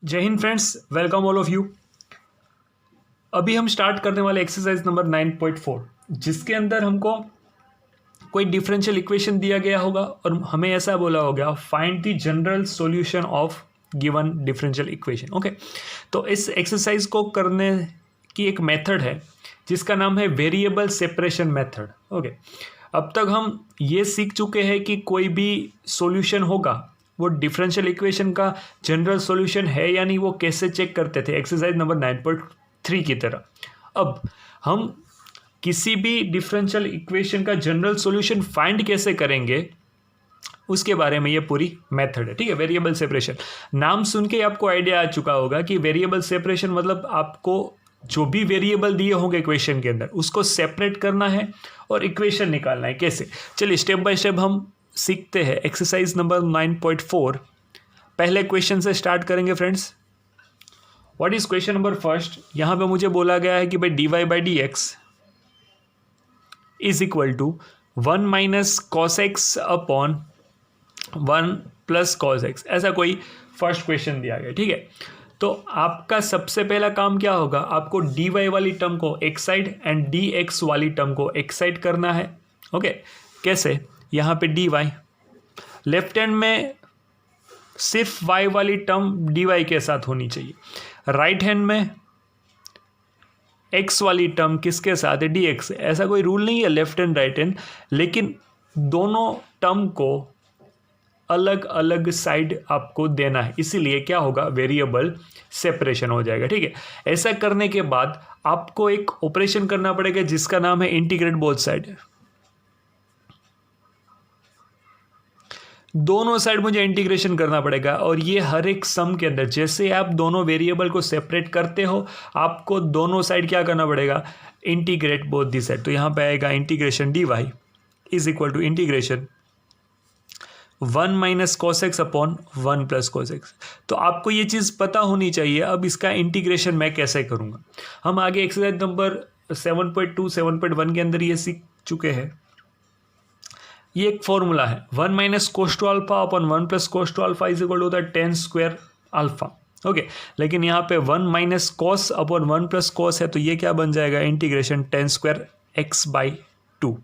जय Hind friends, welcome all of you. अभी हम स्टार्ट करने वाले एक्सरसाइज नंबर 9.4, जिसके अंदर हमको कोई डिफरेंशियल इक्वेशन दिया गया होगा और हमें ऐसा बोला होगा find the general solution of given differential equation. Okay, तो इस एक्सरसाइज को करने की एक मेथड है जिसका नाम है वेरिएबल सेपरेशन मेथड। ओके, अब तक हम ये सीख चुके हैं कि कोई भी सॉल्यूशन होगा वो डिफरेंशियल इक्वेशन का जनरल सॉल्यूशन है या नहीं, वो कैसे चेक करते थे एक्सरसाइज नंबर 9.3 की तरह। अब हम किसी भी डिफरेंशियल इक्वेशन का जनरल सॉल्यूशन फाइंड कैसे करेंगे उसके बारे में ये पूरी मेथड है। ठीक है, वेरिएबल सेपरेशन नाम सुन के आपको आइडिया आ चुका होगा कि वेरिएबल सेपरेशन मतलब आपको जो भी वेरिएबल दिए होंगे इक्वेशन के अंदर उसको सेपरेट करना है और इक्वेशन निकालना है। कैसे, चलिए स्टेप बाय स्टेप हम सीखते हैं। एक्सरसाइज नंबर 9.4 पहले क्वेश्चन से स्टार्ट करेंगे friends. What is question number first? यहां पे मुझे बोला गया है कि भाई dy/dx is equal to 1 minus cos x upon 1 plus cos x, ऐसा कोई फर्स्ट क्वेश्चन दिया गया। ठीक है, तो आपका सबसे पहला काम क्या होगा, आपको dy वाली टर्म को एक साइड एंड dx वाली टर्म को एक साइड करना है। ओके, कैसे, यहाँ पे dy लेफ्ट हैंड में सिर्फ y वाली टर्म dy के साथ होनी चाहिए, राइट हैंड में x वाली टर्म किसके साथ है, dx। ऐसा कोई रूल नहीं है लेफ्ट हैंड राइट हैंड, लेकिन दोनों टर्म को अलग अलग साइड आपको देना है, इसीलिए क्या होगा, वेरिएबल सेपरेशन हो जाएगा। ठीक है, ऐसा करने के बाद आपको एक ऑपरेशन करना पड़ेगा जिसका नाम है इंटीग्रेट बोथ साइड। दोनों साइड मुझे इंटीग्रेशन करना पड़ेगा और ये हर एक सम के अंदर जैसे आप दोनों वेरिएबल को सेपरेट करते हो आपको दोनों साइड क्या करना पड़ेगा, इंटीग्रेट बोथ दी साइड। तो यहाँ पे आएगा integration dy is equal to integration 1 minus cos x upon 1 plus cos x. तो आपको ये चीज़ पता होनी चाहिए। अब इसका इंटीग्रेशन मैं कैसे करूँगा, हम आगे एक्सरसाइज नंबर 7.2 7.1 के अंदर ये सीख चुके हैं। ये एक फॉर्मूला है 1 minus cos two alpha upon 1 plus cos two alpha is equal to the tan square alpha. Okay, लेकिन यहाँ पे 1 minus cos upon 1 plus cos है तो ये क्या बन जाएगा, इंटीग्रेशन tan स्क्वायर x/2।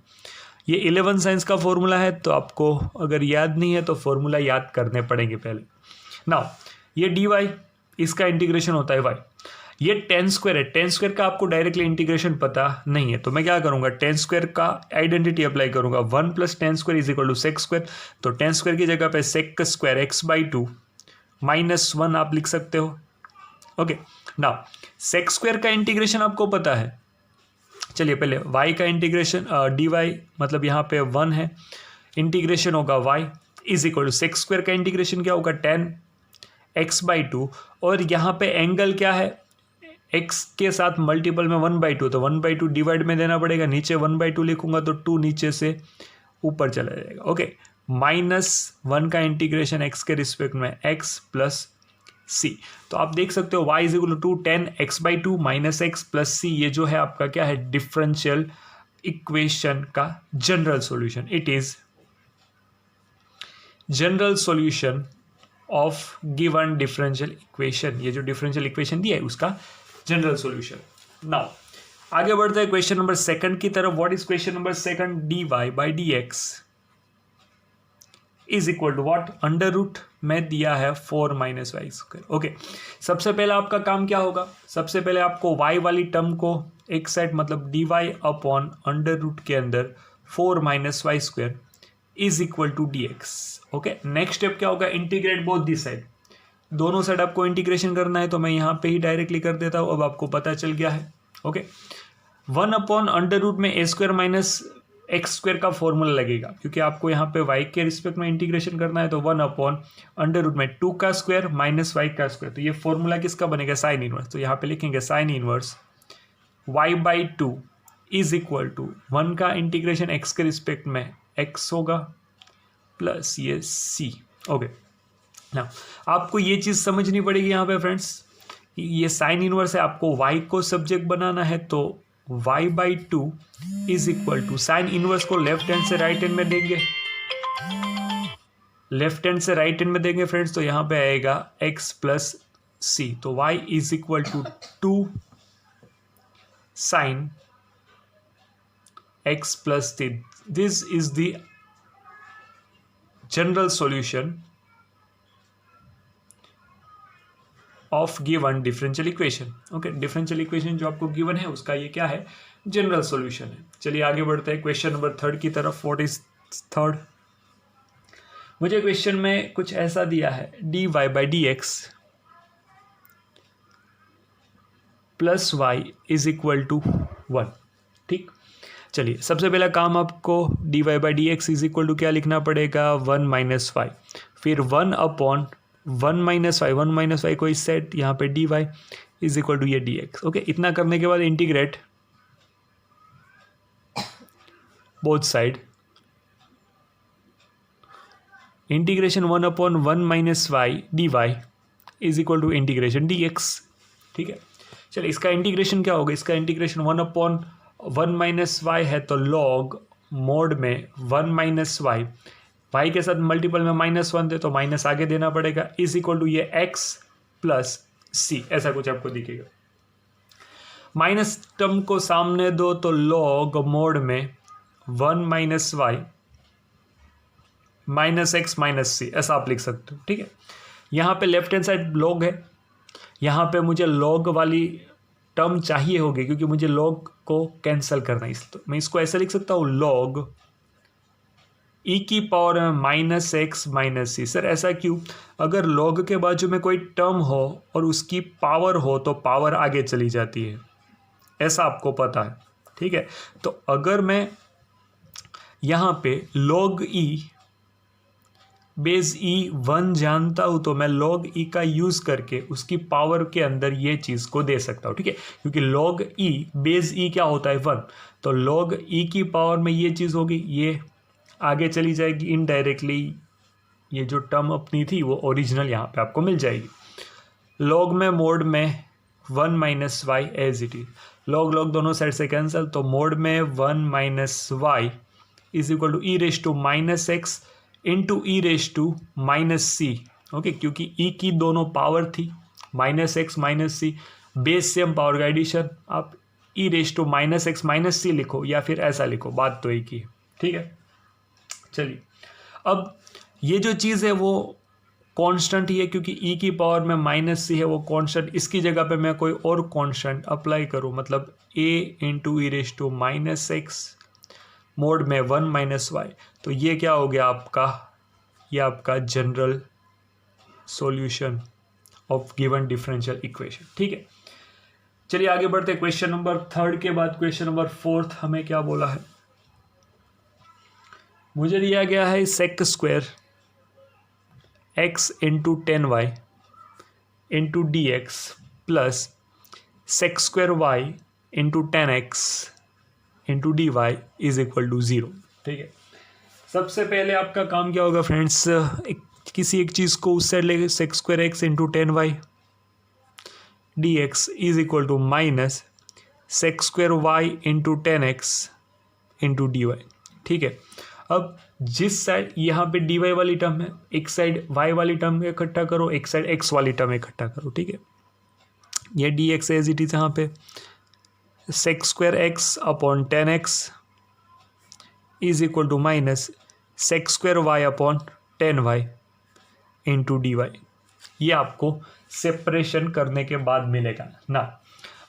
ये 11 साइंस का फॉर्मूला है, तो आपको अगर याद नहीं है तो फॉर्मूला याद करने पड़ेंगे पहले। नाउ ये dy इसका इंटीग्रेशन होता है y, ये tan स्क्वायर है, tan स्क्वायर का आपको डायरेक्टली इंटीग्रेशन पता नहीं है, तो मैं क्या करूंगा, tan स्क्वायर का आइडेंटिटी अप्लाई करूंगा, 1 plus tan square is equal to sec square. तो tan स्क्वायर की जगह पे सेक स्क्वायर x/2 माइनस 1 आप लिख सकते हो। ओके, नाउ सेक स्क्वायर का इंटीग्रेशन आपको पता है। चलिए पहले y का इंटीग्रेशन dy मतलब यहाँ पे 1 है, इंटीग्रेशन होगा y is equal to sec square का इंटीग्रेशन क्या होगा, tan x/2 और यहाँ पे एंगल क्या है, x के साथ मल्टीपल में 1/2, तो 1/2 डिवाइड में देना पड़ेगा, नीचे 1/2 लिखूंगा तो 2 नीचे से ऊपर चला जाएगा। ओके, -1 का इंटीग्रेशन x के रिस्पेक्ट में x प्लस c। तो आप देख सकते हो y is equal to tan x/2 minus x plus c, ये जो है आपका क्या है, डिफरेंशियल इक्वेशन का general solution. It is general solution of given differential equation. ये जो डिफरेंशियल इक्वेशन दिया है उसका जनरल सॉल्यूशन। नाउ आगे बढ़ते हैं क्वेश्चन नंबर सेकंड की तरफ। What is question number second, dy/dx is equal to what, under root में दिया है 4 माइनस वाई स्क्वायर। ओके, सबसे पहले आपका काम क्या होगा, सबसे पहले आपको y वाली टर्म को एक साइड मतलब dy अपॉन अंडर रूट के अंदर 4 minus y square is equal to dx। Okay, next step क्या होगा, इंटीग्रेट बोथ दिस साइड, दोनों साइड आपको इंटीग्रेशन करना है, तो मैं यहाँ पे ही डायरेक्टली कर देता हूँ, अब आपको पता चल गया है। ओके, 1 अपॉन अंडर रूट में a square minus x square का फॉर्मूला लगेगा, क्योंकि आपको यहाँ पे y के रिस्पेक्ट में इंटीग्रेशन करना है, तो 1 अपॉन अंडर रूट में 2 का स्क्वायर माइनस y का स्क्वायर। तो ये फॉर्मूला किसका बनेगा, साइन इनवर्स। तो यहाँ पे लिखेंगे sine inverse y/2 is equal to 1 का इंटीग्रेशन x के रिस्पेक्ट में x होगा प्लस ये c। ओके, ना आपको ये चीज़ समझनी पड़ेगी यहाँ पे फ्रेंड्स, ये साइन इनवर्स है, आपको y को सब्जेक्ट बनाना है, तो y/2 is equal to sine inverse को लेफ्ट हैंड से राइट हैंड में देंगे, लेफ्ट हैंड से राइट हैंड में देंगे फ्रेंड्स, तो यहाँ पे आएगा x प्लस सी, तो y is equal to 2 sine x plus 3. This is the general solution of given differential equation. Okay, differential equation जो आपको गिवन है उसका ये क्या है, जनरल सॉल्यूशन है. चलिए आगे बढ़ते हैं क्वेश्चन नंबर 3 की तरफ. 43rd. मुझे क्वेश्चन में कुछ ऐसा दिया है, dy by d x plus y is equal to 1. ठीक, चलिए सबसे पहला काम आपको dy by d x is equal to क्या लिखना पड़ेगा, 1 माइनस वाई, फिर 1 अपॉन 1 माइनस वाई को इस सेट यहाँ पे dy इज इक्वल टू ये dx. ओके, इतना करने के बाद integrate both side, integration 1 upon 1 minus y dy is equal to integration dx. ठीक है, चलिए इसका इंटीग्रेशन क्या होगा, इसका इंटीग्रेशन 1 अपॉन 1 माइनस वाई है तो लॉग मोड में 1 माइनस वाई, वाई के साथ मल्टीपल में -1 थे तो माइनस आगे देना पड़ेगा, इज इक्वल टू ये x प्लस सी, ऐसा कुछ आपको दिखेगा. माइनस टर्म को सामने दो तो लॉग मोड में 1 minus Y minus X minus C, ऐसा आप लिख सकते हो. ठीक है, यहाँ पे लेफ्ट हैंड साइड लॉग है, यहाँ पे मुझे लॉग वाली टर्म चाहिए होगी क्योंकि मुझे लॉग को कैंसिल करना है, तो मैं इसको ऐसे लिख सकता हूँ, लॉग ई की पावर में माइनस एक्स माइनस सी. सर ऐसा क्यों, अगर लॉग के बाजू में कोई टर्म हो और उसकी पावर हो तो पावर आगे चली जाती है, ऐसा आपको पता है. ठीक है, तो अगर मैं यहाँ पे लॉग ई बेस ई 1 जानता हूँ तो मैं लॉग ई का यूज़ करके उसकी पावर के अंदर ये चीज़ को दे सकता हूँ. ठीक है, क्योंकि लॉग ई बेस ई क्या होता है 1, तो लॉग ई की पावर में ये चीज़ होगी, ये आगे चली जाएगी इनडायरेक्टली, ये जो टर्म अपनी थी वो ओरिजिनल यहाँ पे आपको मिल जाएगी. लॉग में मोड में 1 minus y as it is, log log दोनों साइड से कैंसिल, तो मोड में 1 minus y is equal to e raise to minus x into e raise to minus C. Okay, क्योंकि ई की दोनों पावर थी, minus X minus C, base से हम पावर का एडिशन, आप E raise to minus X minus C लिखो या फिर ऐसा लिखो, बात तो एक ही है. ठीक है, चलिए अब ये जो चीज़ है वो कांस्टेंट ही है क्योंकि ई की पावर में माइनस सी है, वो कांस्टेंट, इसकी जगह पे मैं कोई और कांस्टेंट अप्लाई करूँ, मतलब ए into e raise to minus x mode में 1 माइनस वाई, तो ये क्या हो गया आपका, ये आपका general solution of given differential equation. ठीक है, चलिए आगे बढ़ते हैं. क्वेश्चन नंबर 3 के बाद क्वेश्चन नंबर 4 हमें क्या बोला है, मुझे दिया गया है sec square x into 10y into D x plus sec square y into 10x into d y is equal to 0. ठीक है, सबसे पहले आपका काम क्या होगा फ्रेंड्स, किसी एक चीज़ को उस साइड लेके sec square x into 10y d x is equal to minus sec square y into 10x into d y. ठीक है, अब जिस साइड यहाँ पे डी वाई वाली टर्म है, एक साइड वाई वाली टर्म इकट्ठा करो, एक साइड एक्स वाली टर्म इकट्ठा करो. ठीक है, ये d x as it is यहाँ पे sec square x upon 10x is equal to minus sec square y upon 10y into d y. ये आपको सेपरेशन करने के बाद मिलेगा ना.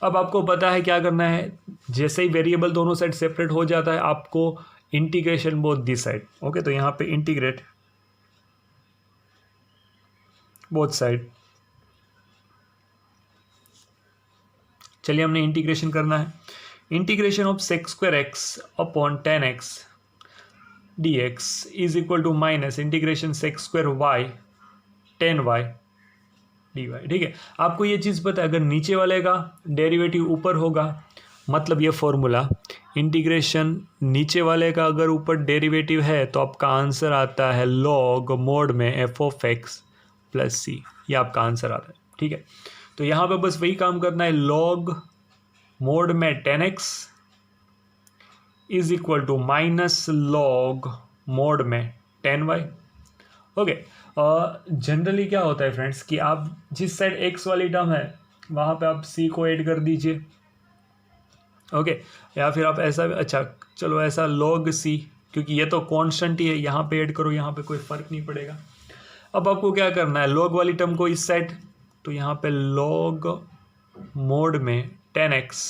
अब आपको पता है क्या करना है, जैसे ही वेरिएबल दोनों साइड सेपरेट हो जाता है आपको integration both this side. Okay, तो यहाँ पे इंटीग्रेट बोथ साइड. चलिए हमने इंटीग्रेशन करना है, integration of sec square x upon 10x d x is equal to minus integration sec square y 10y d y. ठीक है, आपको ये चीज़ पता है, अगर नीचे वाले का डेरिवेटिव ऊपर होगा मतलब ये फॉर्मूला, इंटीग्रेशन नीचे वाले का अगर ऊपर डेरिवेटिव है तो आपका आंसर आता है लॉग मोड में एफ ऑफ एक्स प्लस सी, ये आपका आंसर आता है. ठीक है, तो यहाँ पे बस वही काम करना है, लॉग मोड में 10x is equal to minus log mod में 10y. ओके, जनरली क्या होता है फ्रेंड्स कि आप जिस साइड एक्स वाली टर्म है वहाँ पे आप सी को ऐड कर दीजिए, ओके। या फिर आप ऐसा, अच्छा चलो ऐसा log सी, क्योंकि ये तो कांस्टेंट ही है, यहाँ पे ऐड करो, यहाँ पे कोई फ़र्क नहीं पड़ेगा। अब आपको क्या करना है, log वाली टर्म को इस साइड, तो यहाँ पे log मोड में 10x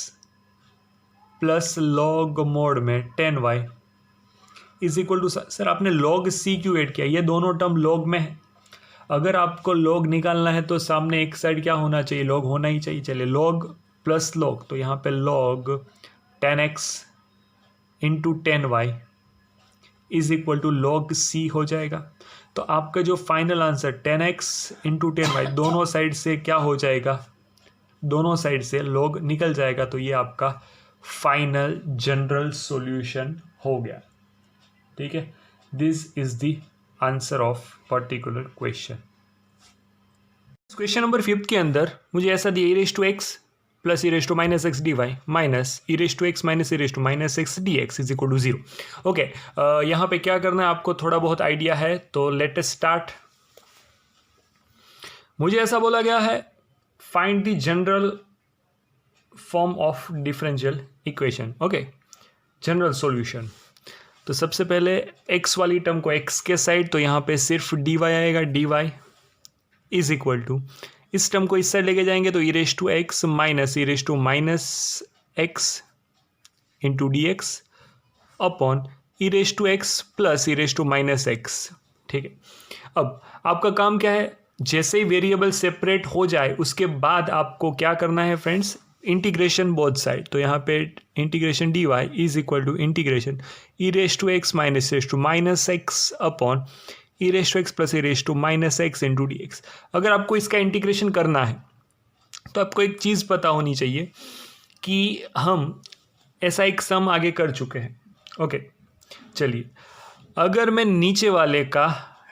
प्लस log मोड में 10y is equal to, sir आपने log सी क्यों ऐड किया, ये दोनों टर्म log में है। अगर आपको log निकालना है तो सामने एक साइड क्या होना चाहिए, log होना ही चाहिए। चलिए log प्लस log, तो यहाँ पे log 10x into 10y is equal to log c हो जाएगा। तो आपका जो final answer 10x into 10y दोनों साइड से क्या हो जाएगा, दोनों साइड से log निकल जाएगा, तो ये आपका फाइनल जनरल सॉल्यूशन हो गया। ठीक है, this is the answer of particular question. Question number 5 के अंदर मुझे ऐसा दिया, E raise to x plus E raise to minus X D Y minus E raise to x minus E raise to minus X D x is equal to 0। Okay, यहाँ पे क्या करना है आपको थोड़ा बहुत आइडिया है, तो लेट अस स्टार्ट। मुझे ऐसा बोला गया है find the general form of differential equation, okay, general solution. तो सबसे पहले x वाली टर्म को x के साइड, तो यहाँ पे सिर्फ dy आएगा, dy इज इक्वल टू, इस टर्म को इस साइड लेके जाएंगे तो E raise to x minus E raise to minus x into D X upon E raise to x plus E raise to minus X. ठीक है, अब आपका काम क्या है, जैसे ही वेरिएबल सेपरेट हो जाए उसके बाद आपको क्या करना है फ्रेंड्स, इंटीग्रेशन बोथ साइड। तो यहाँ पे integration d y is equal to integration e raise to x minus raise to minus x upon E raise to x plus E raise to minus x into D x. अगर आपको इसका integration करना है तो आपको एक चीज़ पता होनी चाहिए कि हम ऐसा एक सम आगे कर चुके हैं, ओके। चलिए, अगर मैं नीचे वाले का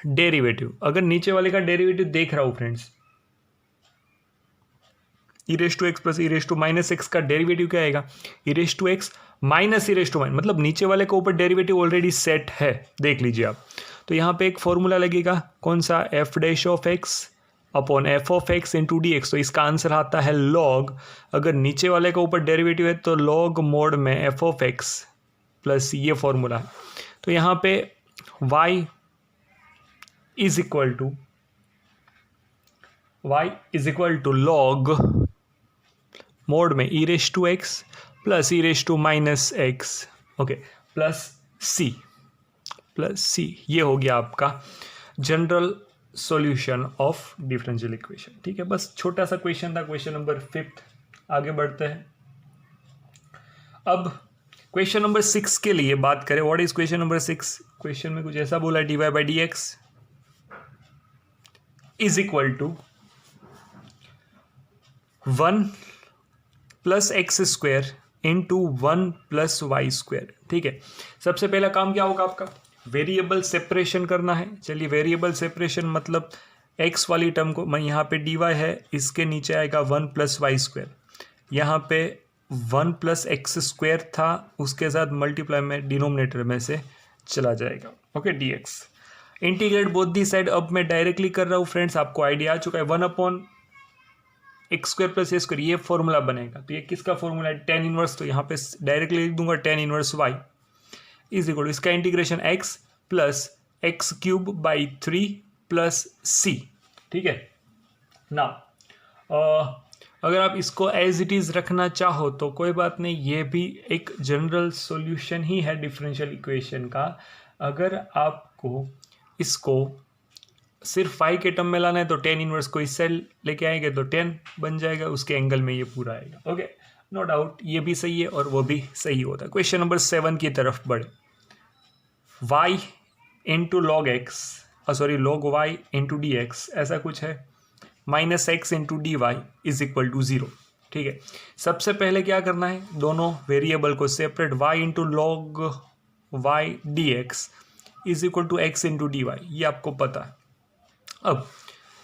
डेरिवेटिव, अगर नीचे वाले का डेरिवेटिव देख रहा हूँ friends, E raise to x plus E raise to minus X का डेरिवेटिव क्या आएगा, E raise to x minus E raise to minus, मतलब नीचे वाले के ऊपर डेरिवेटिव ऑलरेडी सेट है, देख लीजिए आप। तो यहाँ पे एक फॉर्मूला लगेगा, कौन सा, F dash of x upon F of x into D x. तो इसका आंसर आता है लॉग, अगर नीचे वाले के ऊपर डेरिवेटिव है तो लॉग मोड में एफ ऑफ एक्स प्लस ये फॉर्मूला है। तो यहाँ पे y is equal to log mod में E raise to x plus E raise to minus X, okay, plus सी, ये हो गया आपका general solution of differential equation. ठीक है, बस छोटा सा क्वेश्चन था, क्वेश्चन नंबर 5। आगे बढ़ते हैं। अब क्वेश्चन नंबर 6 के लिए बात करें, what is question number 6। Question में कुछ ऐसा बोला, d y by d x is equal to 1 plus x square into 1 plus y square. ठीक है, सबसे पहला काम क्या होगा आपका, वेरिएबल सेपरेशन करना है। चलिए, वेरिएबल सेपरेशन मतलब एक्स वाली टर्म को, मैं यहाँ पे डी वाई है, इसके नीचे आएगा 1 प्लस वाई स्क्वायर, यहाँ पे 1 प्लस एक्स स्क्वायर था, उसके साथ मल्टीप्लाई में डिनोमिनेटर में से चला जाएगा, okay, D x. Integrate both the side, अब मैं डायरेक्टली कर रहा हूँ फ्रेंड्स, आपको आइडिया आ चुका है, 1 अपॉन एक्स स्क्वायर प्लस ए स्क्वायर, ये फॉर्मूला बनेगा। तो ये किसका फॉर्मूला है, tan इनवर्स, तो यहाँ पे डायरेक्टली लिख दूंगा tan inverse y is equal to, इसका integration x plus X cube by 3 plus c। ठीक है ना, अगर आप इसको एज इट इज़ रखना चाहो तो कोई बात नहीं, ये भी एक जनरल सॉल्यूशन ही है डिफरेंशियल इक्वेशन का। अगर आपको इसको सिर्फ फाई के टर्म में लाना है तो tan इनवर्स को इस साइड लेके आएंगे तो 10 बन जाएगा, उसके एंगल में ये पूरा आएगा, ओके, नो डाउट, ये भी सही है और वो भी सही होता है। क्वेश्चन नंबर 7 की तरफ बढ़े, y into log x, log y into D x, ऐसा कुछ है, minus x into d y is equal to 0। ठीक है, सबसे पहले क्या करना है, दोनों वेरिएबल को separate, y into log y d x is equal to x into d y, ये आपको पता है। अब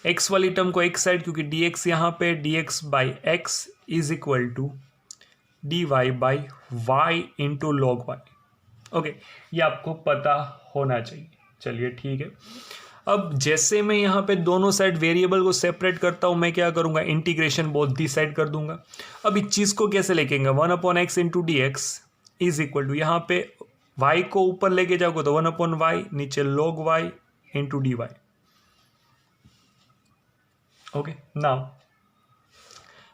x वाली टर्म को एक साइड, क्योंकि dx यहाँ पे dx by x is equal to dy by y into log y, okay, ये आपको पता होना चाहिए। चलिए ठीक है, अब जैसे मैं यहाँ पे दोनों साइड वेरिएबल को सेपरेट करता हूँ, मैं क्या करूँगा, इंटीग्रेशन बोथ दी साइड कर दूंगा। अब इस चीज़ को कैसे लिखेंगे, 1/x into D x is equal to, यहाँ पे y को ऊपर लेके जाओगे तो 1/y, नीचे log y into d y. Okay, now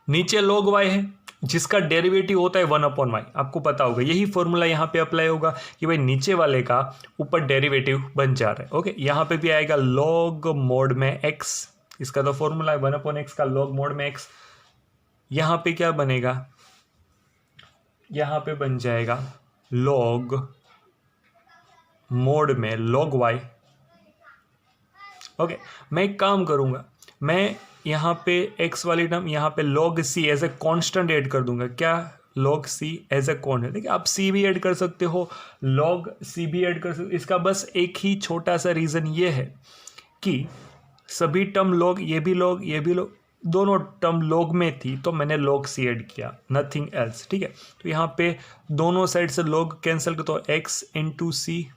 नीचे log y है जिसका डेरिवेटिव होता है 1/y, आपको पता होगा, यही फॉर्मूला यहाँ पे अप्लाई होगा कि भाई नीचे वाले का ऊपर डेरिवेटिव बन जा रहा है। ओके, यहाँ पे भी आएगा log मोड में x, इसका तो फॉर्मूला है 1/x का log मोड में x। यहाँ पे क्या बनेगा, यहाँ पे बन जाएगा log मोड में log y। ओके, मैं एक काम करूँगा, मैं यहाँ पे x वाली टर्म यहाँ पे log c as a constant add कर दूंगा। क्या, log c as a constant. देखिए आप c भी ऐड कर सकते हो, log c भी ऐड कर सकते हो। इसका बस एक ही छोटा सा रीज़न ये है कि सभी टर्म log, ये भी log, दोनों टर्म log में थी तो मैंने log c ऐड किया, नथिंग एल्स। ठीक है, तो यहाँ पे दोनों साइड से log कैंसिल कर तो x into c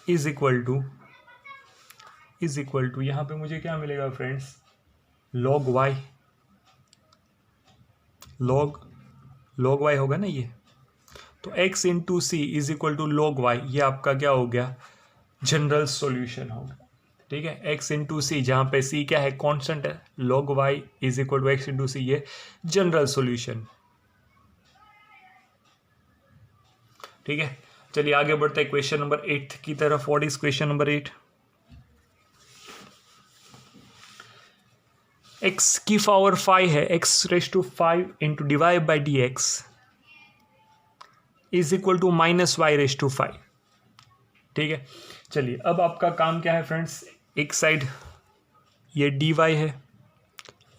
is equal to यहाँ पे मुझे क्या मिलेगा friends, log y, log y होगा ना ये, तो x into c is equal to log y, ये आपका क्या हो गया, जनरल सॉल्यूशन होगा। ठीक है, x इंटू सी, जहाँ पे c क्या है, कांस्टेंट है, log y is equal to x into C, ये जनरल सॉल्यूशन। ठीक है, चलिए आगे बढ़ते हैं क्वेश्चन नंबर 8 की तरफ। What is question number 8? x की पावर 5 है, x raise to 5 into divide by d x is equal to minus y raise to 5। ठीक है, चलिए अब आपका काम क्या है फ्रेंड्स, एक साइड ये dy है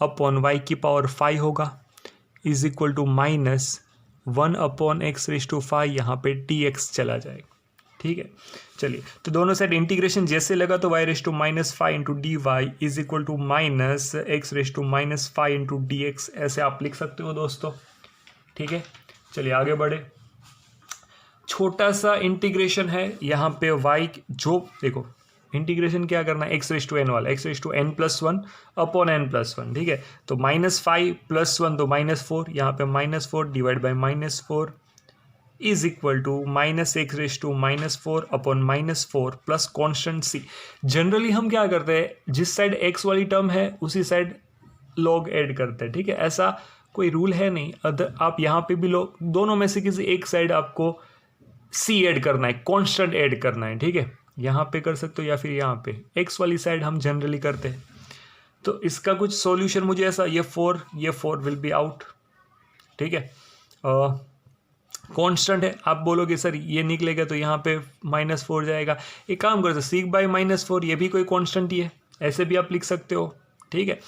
अपॉन y की पावर 5 होगा is equal to minus 1/x raise to 5, यहाँ पे dx चला जाएगा। ठीक है, चलिए तो दोनों साइड इंटीग्रेशन जैसे लगा तो y raise to minus 5 into d y is equal to minus x raise to minus 5 into D x, ऐसे आप लिख सकते हो दोस्तों। ठीक है, चलिए आगे बढ़े। छोटा सा इंटीग्रेशन है यहाँ पे y, जो देखो इंटीग्रेशन क्या करना है, x रेज टू एन वाला, x raise to n plus 1 upon n plus 1। ठीक है, तो -5 प्लस 1 तो -4, यहाँ पे -4 divide by -4 is equal to minus x raise to -4 upon -4 plus constant c. Generally हम क्या करते हैं, जिस साइड x वाली टर्म है उसी साइड log ऐड करते हैं। ठीक है, ऐसा कोई रूल है नहीं, अदर आप यहाँ पे भी log, दोनों में से किसी एक साइड आपको c ऐड करना है, कॉन्स्टेंट ऐड करना है। ठीक है, यहाँ पे कर सकते हो या फिर यहाँ पे, x वाली साइड हम जनरली करते हैं। तो इसका कुछ सॉल्यूशन मुझे ऐसा, ये 4 विल बी आउट। ठीक है, कांस्टेंट है, आप बोलोगे सर ये निकलेगा तो यहाँ पे -4 जाएगा। एक काम करो, सी बाई -4 ये भी कोई कांस्टेंट ही है, ऐसे भी आप लिख सकते हो। ठीक है,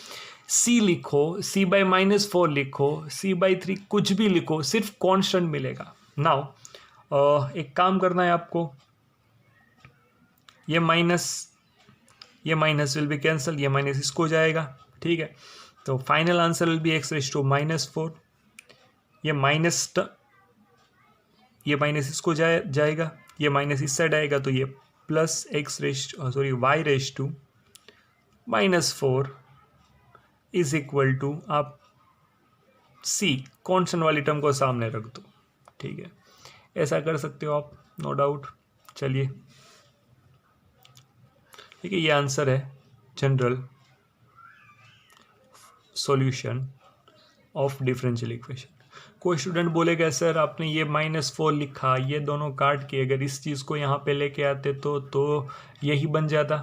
c लिखो, c बाई -4 लिखो, c बाई 3 कुछ भी लिखो, सिर्फ कांस्टेंट मिलेगा। नाउ एक काम करना है आपको, ये माइनस विल बी कैंसल, ये माइनस इसको जाएगा। ठीक है, तो final answer will be x raise to -4, ये माइनस इसको जाएगा, ये माइनस इस साइड आएगा तो ये plus y raise to -4 is equal to, आप c कॉन्स्टेंट वाली टर्म को सामने रख दो। ठीक है, ऐसा कर सकते हो आप, नो डाउट। चलिए ठीक है, ये आंसर है general solution of differential equation. कोई स्टूडेंट बोलेगा सर आपने ये -4 लिखा, ये दोनों काट के अगर इस चीज़ को यहाँ पे लेके आते तो यही बन जाता।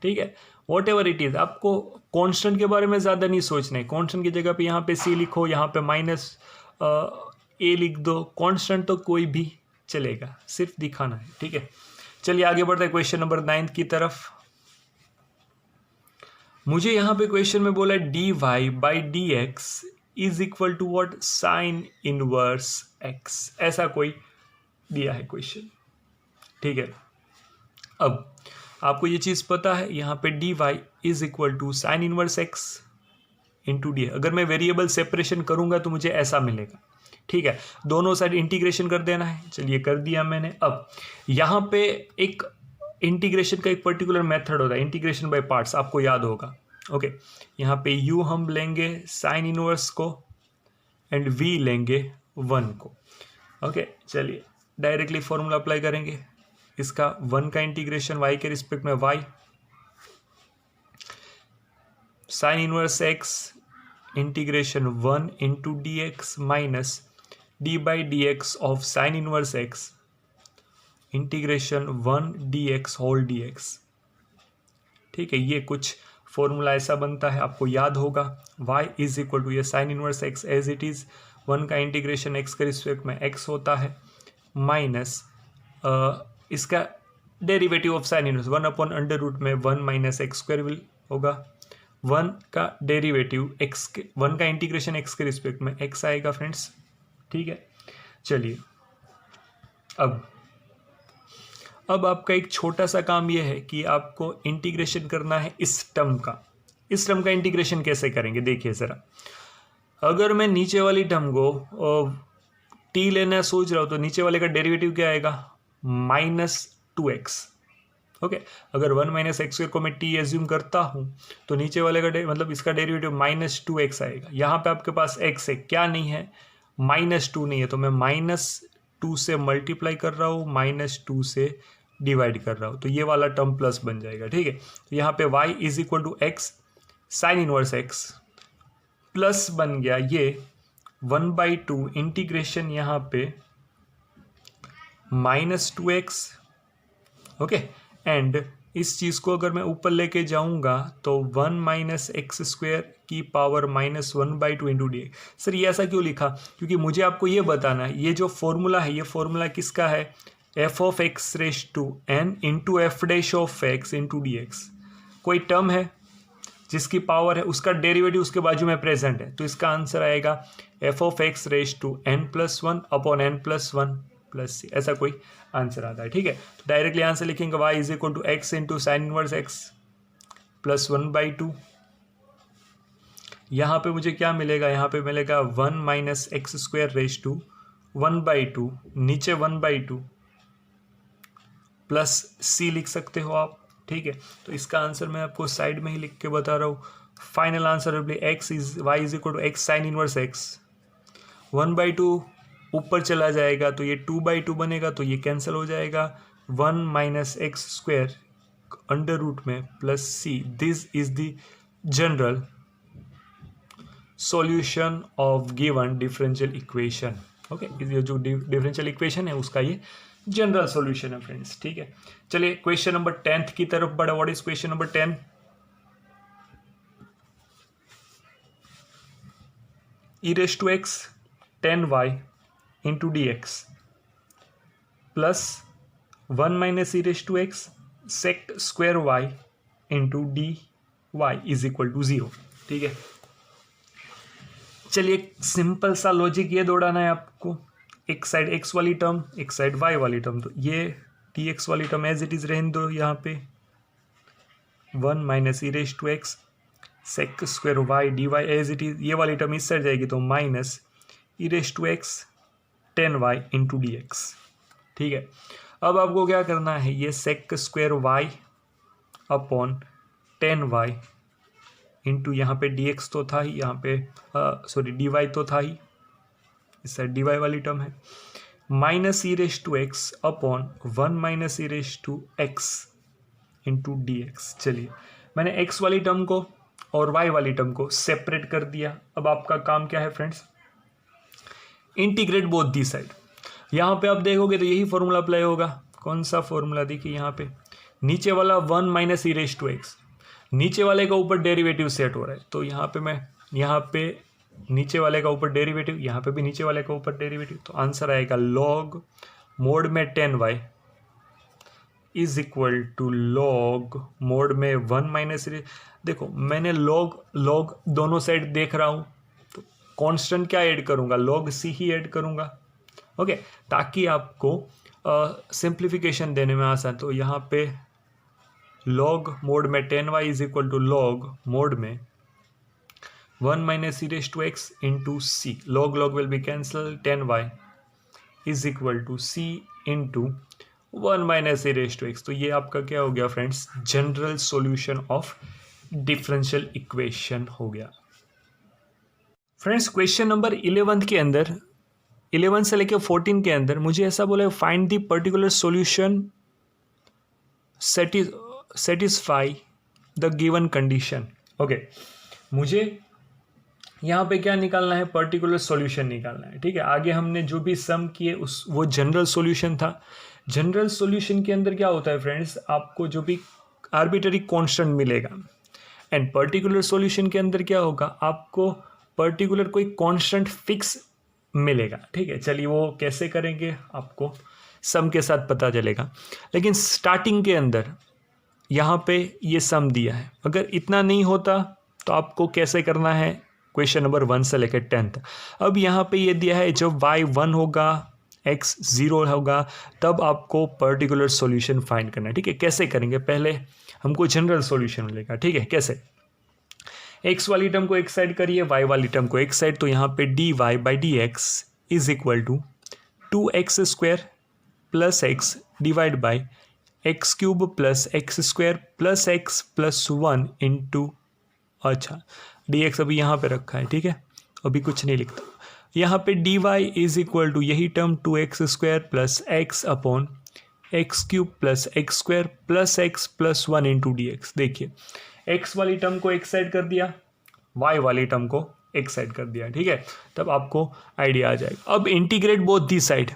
ठीक है, वॉट एवर इट इज़, आपको कांस्टेंट के बारे में ज़्यादा नहीं सोचना है। कांस्टेंट की जगह पे यहाँ पे c लिखो, यहाँ पे -a लिख दो, कांस्टेंट तो कोई भी चलेगा, सिर्फ दिखाना है। ठीक है, चलिए आगे बढ़ते हैं क्वेश्चन नंबर 9 की तरफ। मुझे यहाँ पे क्वेश्चन में बोला dy by d x is equal to what, sine inverse x, ऐसा कोई दिया है क्वेश्चन। ठीक है, अब आपको ये चीज़ पता है, यहाँ पे dy is equal to sine inverse x into d. अगर मैं वेरिएबल सेपरेशन करूँगा तो मुझे ऐसा मिलेगा, ठीक है, दोनों साइड इंटीग्रेशन कर देना है। चलिए कर दिया मैंने। अब यहाँ पे एक इंटीग्रेशन का एक पर्टिकुलर मेथड होता है, इंटीग्रेशन बाय पार्ट्स, आपको याद होगा। ओके, यहाँ पे u हम लेंगे साइन इनवर्स को एंड v लेंगे 1 को। ओके, चलिए डायरेक्टली फॉर्मूला अप्लाई करेंगे। इसका 1 का इंटीग्रेशन y के रिस्पेक्ट में y, sine inverse x integration 1 into D x minus d by d x of sine inverse x integration 1 d x whole d x. ठीक है, ये कुछ फॉर्मूला ऐसा बनता है, आपको याद होगा। y इज इक्वल टू ये sine inverse x as it is, 1 का इंटीग्रेशन x के रिस्पेक्ट में x होता है, माइनस इसका derivative of sine inverse 1 upon under root में 1 माइनस एक्स स्क्वायर विल होगा। 1 का डेरिवेटिव x के 1 का इंटीग्रेशन x के रिस्पेक्ट में x आएगा फ्रेंड्स। ठीक है, चलिए अब आपका एक छोटा सा काम यह है कि आपको इंटीग्रेशन करना है इस टर्म का। इस टर्म का इंटीग्रेशन कैसे करेंगे देखिए ज़रा। अगर मैं नीचे वाली टर्म को t लेना सोच रहा हूँ तो नीचे वाले का डेरिवेटिव क्या आएगा, -2x। ओके, अगर 1 माइनस एक्स स्क्वायर को मैं t एज्यूम करता हूँ तो नीचे वाले का मतलब इसका डेरिवेटिव -2x आएगा। यहाँ पे आपके पास x है, क्या नहीं है, -2 नहीं है, तो मैं -2 से मल्टीप्लाई कर रहा हूँ, -2 से डिवाइड कर रहा हूँ, तो ये वाला टर्म प्लस बन जाएगा। ठीक है, तो यहाँ पे y is equal to x sine inverse x plus बन गया ये 1/2 इंटीग्रेशन यहाँ पे -2x। ओके, एंड इस चीज़ को अगर मैं ऊपर लेके जाऊंगा तो 1 माइनस एक्स स्क्वायर की power -1/2 into D x. Sir ये ऐसा क्यों लिखा, क्योंकि मुझे आपको ये बताना है ये जो फॉर्मूला है, ये फॉर्मूला किसका है, f of x raise to n into f dash of x into D x. कोई टर्म है जिसकी पावर है, उसका डेरिवेटिव उसके बाजू में प्रेजेंट है, तो इसका आंसर आएगा f of x raise to n+1 upon n+1 plus C, ऐसा कोई आंसर आता है। ठीक है, तो डायरेक्टली आंसर लिखेंगे y is equal to x into sine inverse X plus 1/2। यहाँ पे मुझे क्या मिलेगा, यहाँ पे मिलेगा 1 minus x square raise to 1/2, नीचे 1/2 प्लस सी लिख सकते हो आप। ठीक है, तो इसका आंसर मैं आपको साइड में ही लिख के बता रहा हूँ। Final answer will be y is equal to x sine inverse x, 1/2 ऊपर चला जाएगा तो ये 2/2 बनेगा, तो ये कैंसिल हो जाएगा, 1 minus x square under root में plus C. This is the general solution of given differential equation. Okay, ये जो डिफरेंशियल इक्वेशन है उसका ये जनरल सॉल्यूशन है फ्रेंड्स। ठीक है, चलिए क्वेश्चन नंबर 10 की तरफ बढ़ा। What is question number 10? e raised to x 10y into dx plus 1 minus e raised to x sec square y into dy is equal to 0। ठीक है, चलिए सिंपल सा लॉजिक ये दौड़ाना है आपको। एक साइड x वाली टर्म, एक साइड y वाली टर्म, तो ये dx वाली टर्म एज इट इज रहने दो। यहाँ पे 1 minus E raise to x sec square y d y as it is, ये वाली टर्म इस साइड जाएगी तो minus E raise to x 10y into D x. ठीक है, अब आपको क्या करना है, ये sec square y upon 10y into यहाँ पे dx तो था ही, यहाँ पे सॉरी dy तो था ही, इस साइड dy वाली टर्म है, minus E raise to x upon 1 minus E raise to x into D x. चलिए मैंने x वाली टर्म को और y वाली टर्म को सेपरेट कर दिया। अब आपका काम क्या है friends, integrate both the side. यहाँ पे आप देखोगे तो यही फॉर्मूला अप्लाई होगा। कौन सा फॉर्मूला, देखिए यहाँ पे नीचे वाला 1 minus E raise to x, नीचे वाले का ऊपर डेरिवेटिव सेट हो रहा है, तो यहाँ पे मैं यहाँ पे नीचे वाले का ऊपर डेरिवेटिव, यहाँ पे भी नीचे वाले का ऊपर डेरिवेटिव, तो आंसर आएगा लॉग मोड में 10y is equal to log mod में 1 माइनस। देखो मैंने लॉग दोनों साइड देख रहा हूँ, तो कांस्टेंट क्या ऐड करूँगा, लॉग सी ही ऐड करूँगा। ओके, ताकि आपको सिंप्लीफिकेशन देने में आसान। तो यहाँ पे लॉग मोड में 10y is equal to log mod में 1 minus e raised to x into c. Log will be cancelled. 10y is equal to c into 1 minus e raised to x. तो ये आपका क्या हो गया friends, general solution of differential equation हो गया। Friends question number 11 के अंदर 11 से लेकर 14 के अंदर मुझे ऐसा बोला, find the particular solution satisfy the given condition. Okay, मुझे यहाँ पे क्या निकालना है, पर्टिकुलर सॉल्यूशन निकालना है। ठीक है, आगे हमने जो भी सम किए उस वो जनरल सॉल्यूशन था। जनरल सॉल्यूशन के अंदर क्या होता है फ्रेंड्स, आपको जो भी आर्बिट्ररी कांस्टेंट मिलेगा, एंड पर्टिकुलर सॉल्यूशन के अंदर क्या होगा, आपको पर्टिकुलर कोई कांस्टेंट फिक्स मिलेगा। ठीक है, चलिए वो कैसे करेंगे आपको सम के साथ पता चलेगा। लेकिन स्टार्टिंग के अंदर यहाँ पे ये सम दिया है, अगर इतना नहीं होता तो आपको कैसे करना है, क्वेश्चन नंबर 1 से लेकर 10 तक। अब यहाँ पे ये दिया है जब y 1 होगा x 0 होगा तब आपको पर्टिकुलर सॉल्यूशन फाइंड करना है। ठीक है, कैसे करेंगे, पहले हमको जनरल सॉल्यूशन मिलेगा। ठीक है, कैसे, x वाली टर्म को एक साइड करिए, y वाली टर्म को एक साइड, तो यहाँ पे dy by d x is equal to 2x square plus x divide by x cube plus x square plus x plus 1 into, अच्छा dx अभी यहाँ पे रखा है। ठीक है, अभी कुछ नहीं लिखता। यहाँ पे dy इज इक्वल टू यही term 2x square plus x upon x cube plus x square plus x plus 1 into D x. देखिए x वाली टर्म को एक साइड कर दिया, y वाली टर्म को एक साइड कर दिया। ठीक है, तब आपको आइडिया आ जाएगा। अब इंटीग्रेट बोथ दी साइड।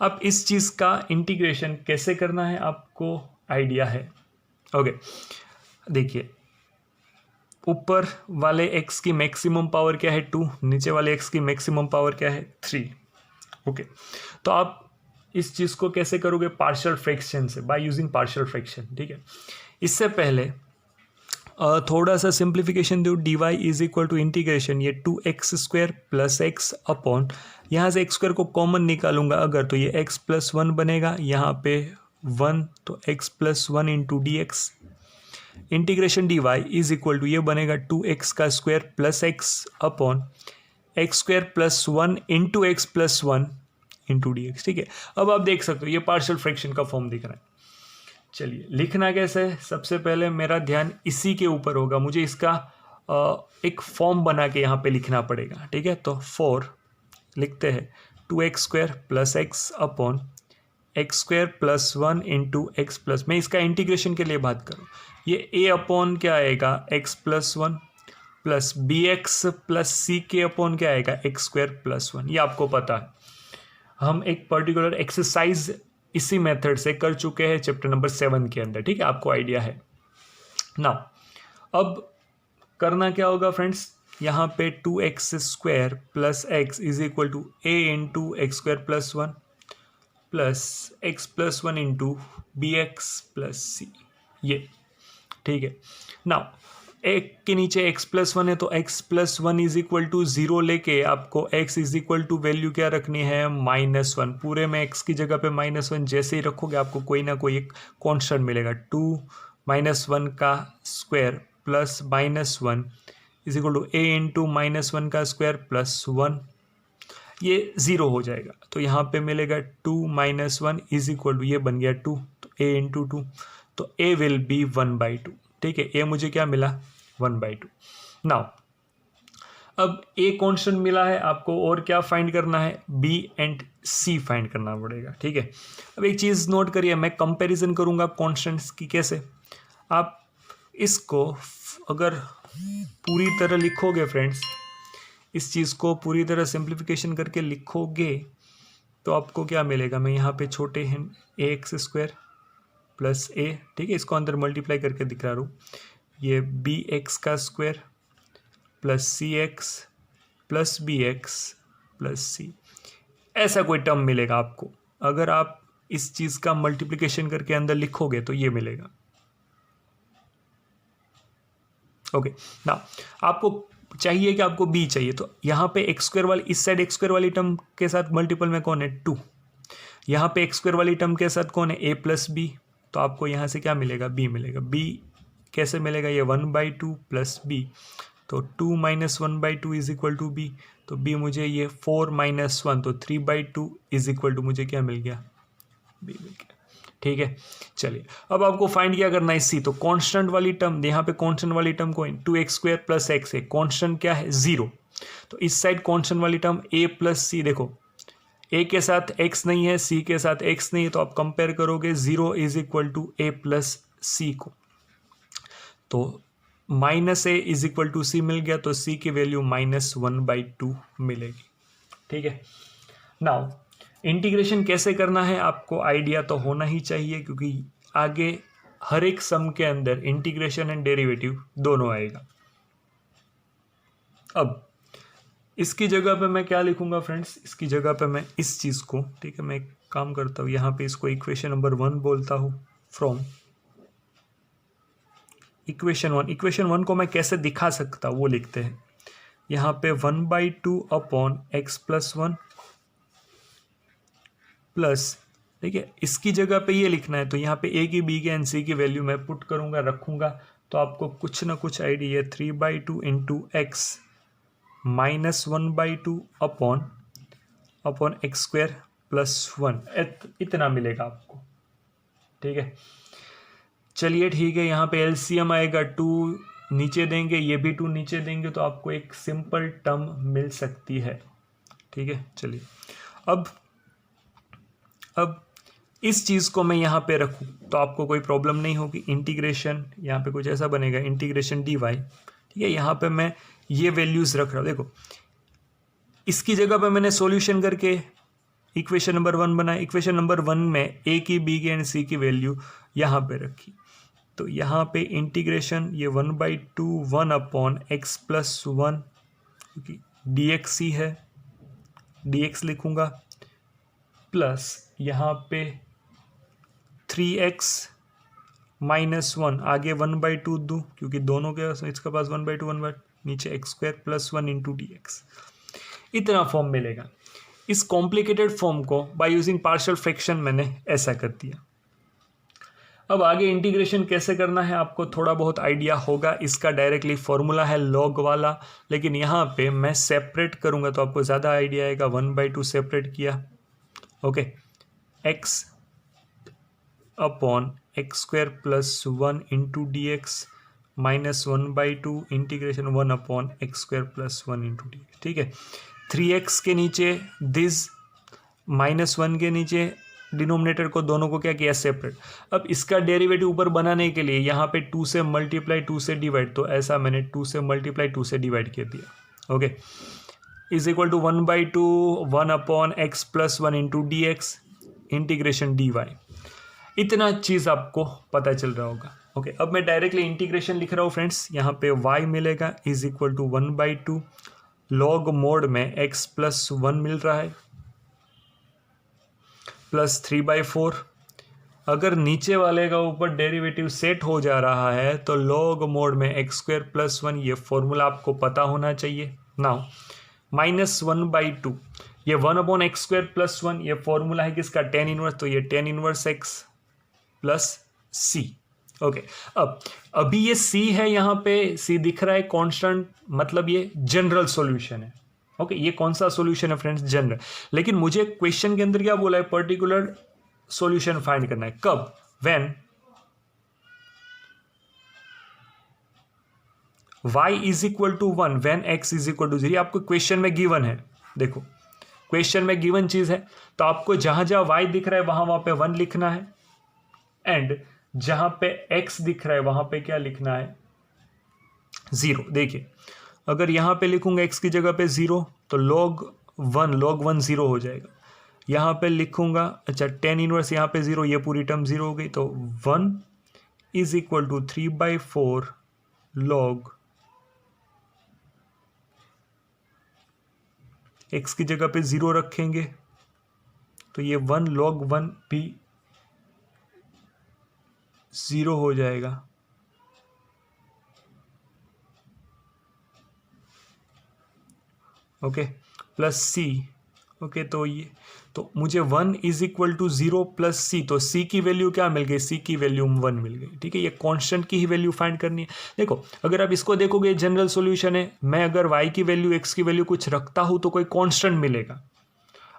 अब इस चीज़ का इंटीग्रेशन कैसे करना है आपको आइडिया है। ओके, देखिए ऊपर वाले x की मैक्सिमम पावर क्या है 2, नीचे वाले x की मैक्सिमम पावर क्या है 3। ओके, तो आप इस चीज़ को कैसे करोगे, पार्शियल फ्रैक्शन से, बाय यूजिंग पार्शियल फ्रैक्शन। ठीक है, इससे पहले थोड़ा सा सिंप्लीफिकेशन दो, d y is equal to integration ये 2x square plus x upon, यहाँ से एक्स स्क्वायर को कॉमन निकालूंगा अगर, तो ये x प्लस 1 बनेगा, यहाँ पे 1 तो x plus 1 into D x. Integration d y is equal to ये बनेगा 2x का square plus x upon x square plus 1 into x plus 1 into D x. ठीक है, अब आप देख सकते हो ये पार्शियल फ्रैक्शन का फॉर्म दिख रहा है। चलिए लिखना कैसे है, सबसे पहले मेरा ध्यान इसी के ऊपर होगा, मुझे इसका एक फॉर्म बना के यहाँ पे लिखना पड़ेगा। ठीक है, तो 4 लिखते हैं 2x square plus x upon x square plus 1 into x plus, मैं इसका इंटीग्रेशन के लिए बात करूँ, ये a अपॉन क्या आएगा x plus 1 plus B X plus C के अपॉन क्या आएगा एक्स स्क्वायर प्लस 1। ये आपको पता है, हम एक पर्टिकुलर एक्सरसाइज इसी मेथड से कर चुके हैं चैप्टर नंबर 7 के अंदर। ठीक है, आपको आइडिया है ना। अब करना क्या होगा फ्रेंड्स, यहाँ पे 2x square plus X is equal to a into x square plus 1 plus x plus 1 into B X plus सी, ये ठीक है ना। एक के नीचे x प्लस 1 है तो x plus 1 is equal to 0 लेके आपको x is equal to value क्या रखनी है -1। पूरे में x की जगह पे -1 जैसे ही रखोगे आपको कोई ना कोई एक कांस्टेंट मिलेगा। 2 -1 का square plus -1 is equal to a into -1 का स्क्वायर प्लस 1, ये 0 हो जाएगा। तो यहाँ पे मिलेगा 2 - 1 इज इक्वल टू ये बन गया 2, तो a इंटू 2, तो a विल बी 1/2। ठीक है, a मुझे क्या मिला 1/2। नाउ अब a कांस्टेंट मिला है आपको, और क्या फाइंड करना है, b एंड c फाइंड करना पड़ेगा। ठीक है, अब एक चीज़ नोट करिए, मैं कंपैरिजन करूंगा कांस्टेंट्स की। कैसे, आप इसको अगर पूरी तरह लिखोगे फ्रेंड्स, इस चीज़ को पूरी तरह सिंप्लीफिकेशन करके लिखोगे तो आपको क्या मिलेगा, मैं यहाँ पे छोटे हैं ax स्क्वायर प्लस a, ठीक है, इसको अंदर मल्टीप्लाई करके दिखा रहा हूँ, ये bx का square plus cx plus bx plus c, ऐसा कोई टर्म मिलेगा आपको। अगर आप इस चीज़ का मल्टीप्लिकेशन करके अंदर लिखोगे तो ये मिलेगा। ओके ना, आपको चाहिए कि आपको b चाहिए, तो यहाँ पे एक्स स्क्वायर वाली, इस साइड एक्स स्क्वायर वाली टर्म के साथ मल्टीपल में कौन है 2, यहाँ पे एक्स स्क्वायर वाली टर्म के साथ कौन है a प्लस b, तो आपको यहाँ से क्या मिलेगा b मिलेगा। b कैसे मिलेगा, ये 1/2 प्लस b तो 2 - 1/2 इज इक्वल टू बी, तो बी मुझे ये 4 - 1 तो 3/2 इज इक्वल टू मुझे क्या मिल गया, बी मिल गया। ठीक है, चलिए अब आपको फाइंड क्या करना है सी। तो कांस्टेंट वाली टर्म, यहाँ पे कांस्टेंट वाली टर्म को 2x² + x है, कांस्टेंट क्या है 0, तो इस साइड कांस्टेंट वाली टर्म a + c, देखो a के साथ x नहीं है, c के साथ x नहीं है, तो आप कंपेयर करोगे 0 is equal to a + c को, तो -a is equal to c मिल गया, तो c की वैल्यू -1/2 मिलेगी। ठीक है, नाउ इंटीग्रेशन कैसे करना है आपको आइडिया तो होना ही चाहिए, क्योंकि आगे हर एक सम के अंदर इंटीग्रेशन एंड डेरिवेटिव दोनों आएगा। अब इसकी जगह पे मैं क्या लिखूंगा फ्रेंड्स, इसकी जगह पे मैं इस चीज़ को, ठीक है, मैं एक काम करता हूँ, यहाँ पे इसको इक्वेशन नंबर 1 बोलता हूँ। फ्रॉम इक्वेशन 1 को मैं कैसे दिखा सकता वो लिखते हैं। यहाँ पे 1/2 अपॉन x + 1 प्लस, देखिए इसकी जगह पे ये लिखना है, तो यहाँ पे a की, b की एंड c की वैल्यू मैं पुट करूँगा, रखूँगा, तो आपको कुछ ना कुछ idea 3/2 into x -1/2 upon x² + 1 इतना मिलेगा आपको। ठीक है, चलिए ठीक है, यहाँ पे एलसीएम आएगा 2 नीचे देंगे, ये भी 2 नीचे देंगे, तो आपको एक सिंपल टर्म मिल सकती है। ठीक है, चलिए अब इस चीज़ को मैं यहाँ पे रखूँ तो आपको कोई प्रॉब्लम नहीं होगी। इंटीग्रेशन यहाँ पे कुछ ऐसा बनेगा, इंटीग्रेशन dy, ठीक है, यहाँ पे मैं ये वैल्यूज़ रख रहा हूँ। देखो इसकी जगह पे मैंने सॉल्यूशन करके इक्वेशन नंबर 1 बनाया, इक्वेशन नंबर 1 में a की, b की एंड c की वैल्यू यहाँ पे रखी, तो यहाँ पे इंटीग्रेशन ये 1/2 1 अपॉन x + 1, क्योंकि dx ही है, dx लिखूँगा, प्लस यहाँ पे 3x - 1, आगे 1/2 दूँ, क्योंकि दोनों के इसके पास 1/2 1/, नीचे x² + 1 इंटू dx, इतना फॉर्म मिलेगा। इस कॉम्प्लिकेटेड फॉर्म को बाय यूजिंग पार्शियल फ्रैक्शन मैंने ऐसा कर दिया। अब आगे इंटीग्रेशन कैसे करना है आपको थोड़ा बहुत आइडिया होगा, इसका डायरेक्टली फॉर्मूला है लॉग वाला, लेकिन यहाँ पे मैं सेपरेट करूँगा तो आपको ज़्यादा आइडिया आएगा। 1/2 सेपरेट किया, okay, x upon x² + 1 into dx -1/2 integration 1 upon x² + 1 into dx। ठीक है, 3x के नीचे दिस -1 के नीचे डिनोमिनेटर को, दोनों को क्या किया सेपरेट। अब इसका डेरिवेटिव ऊपर बनाने के लिए यहाँ पे 2 से मल्टीप्लाई 2 से डिवाइड, तो ऐसा मैंने 2 से मल्टीप्लाई 2 से डिवाइड कर दिया, okay, is equal to 1/2 1 upon x + 1 into dx integration dy। इतना चीज़ आपको पता चल रहा होगा, ओके। अब मैं डायरेक्टली इंटीग्रेशन लिख रहा हूँ फ्रेंड्स, यहाँ पे y मिलेगा is equal to 1/2 log mod में x + 1 मिल रहा है प्लस 3/4। अगर नीचे वाले का ऊपर डेरिवेटिव सेट हो जा रहा है तो लॉग मोड में x² + 1, ये फॉर्मूला आपको पता होना चाहिए। नाउ -1/2, ये 1/x² + 1, ये फॉर्मूला है किसका, tan इनवर्स, तो ये tan inverse x + c, okay. अब अभी ये c है, यहाँ पे c दिख रहा है कांस्टेंट, मतलब ये जनरल सॉल्यूशन है, ओके। ये कौन सा सॉल्यूशन है फ्रेंड्स, जनरल। लेकिन मुझे क्वेश्चन के अंदर क्या बोला है, पर्टिकुलर सॉल्यूशन फाइंड करना है। कब, when y is equal to 1, when x is equal to 0, आपको क्वेश्चन में गिवन है। देखो क्वेश्चन में गिवन चीज है, तो आपको जहां जहां y दिख रहा है वहां पे 1 लिखना है, एंड जहां पे x दिख रहा है वहां पे क्या लिखना है, 0। देखिए अगर यहाँ पे लिखूंगा x की जगह पे 0, तो log 1 0 हो जाएगा। यहाँ पे लिखूंगा, अच्छा tan इनवर्स यहाँ पे 0, ये पूरी टर्म 0 हो गई, तो 1 is equal to 3/4 log x की जगह पे 0 रखेंगे, तो ये 1 log 1 भी 0 हो जाएगा, ओके, प्लस c ओके तो मुझे 1 is equal to 0 plus C, तो सी की वैल्यू क्या मिल गई, सी की वैल्यू 1 मिल गई। ठीक है, ये कांस्टेंट की ही वैल्यू फाइंड करनी है। देखो अगर आप इसको देखोगे जनरल सॉल्यूशन है, मैं अगर y की वैल्यू x की वैल्यू कुछ रखता हूँ तो कोई कांस्टेंट मिलेगा।